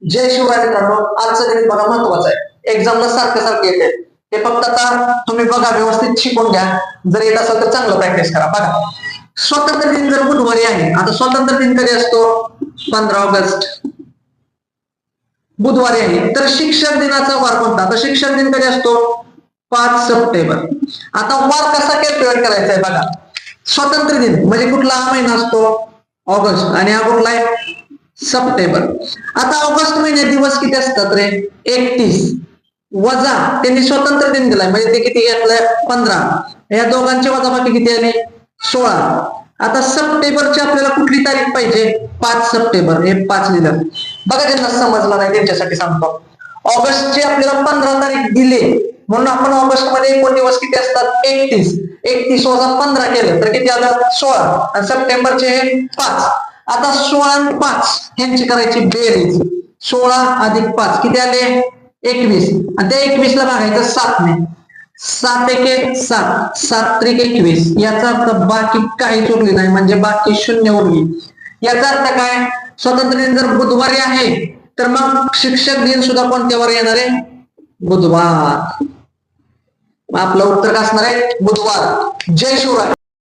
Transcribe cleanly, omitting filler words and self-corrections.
जय शिवराय मित्रांनो, आजचं गणित बघा महत्वाचं आहे. एक्झामला सारखं सारखं येते. हे फक्त आता तुम्ही बघा, व्यवस्थित शिकून घ्या. जर येत असेल तर चांगलं प्रॅक्टिस करा. बघा, स्वातंत्र्य दिन जर बुधवारी आहे, आता स्वातंत्र्य दिन कधी असतो? 15 ऑगस्ट बुधवारी आहे. तर शिक्षक दिनाचा वार कोणता? आता शिक्षक दिन कधी असतो? 5 सप्टेंबर. आता वार कसा कॅल्क्युलेट करायचा आहे बघा. स्वातंत्र्य दिन म्हणजे कुठला महिना असतो? ऑगस्ट. आणि हा कुठला आहे? सप्टेंबर. आता ऑगस्ट महिन्यात दिवस किती असतात रे? 31 वजा त्यांनी स्वातंत्र्य दिन दिलाय म्हणजे ते किती घेतलंय? 15. या दोघांची वजाबाकी किती आली? 16. आता सप्टेंबरची आपल्याला कुठली तारीख पाहिजे? 5 सप्टेंबर. हे 5 लिहिलं. बघा, ज्यांना समजलं नाही त्यांच्यासाठी सांगतो. ऑगस्टची आपल्याला 15 तारीख दिली म्हणून आपण ऑगस्ट मध्ये एकूण दिवस किती असतात? 31. 31 वजा 15 केलं तर किती आलं? 16. आणि सप्टेंबरचे हे 5. आता 16 आणि 5 यांची करायची बेरीज. 16 अधिक 5 किती आले? 21. आणि त्या 21 ला भागायचं 7 ने. 7 एके 7, 7 त्रिक 21. याचा अर्थ बाकी काहीच उरली नाही, म्हणजे बाकी शून्य उरली. याचा अर्थ काय? स्वातंत्र्य दिन जर बुधवारी आहे तर मग शिक्षक दिन सुद्धा कोणत्या वारी येणार आहे? बुधवार. आपलं उत्तर काय असणार आहे? बुधवार. जय शिवराय.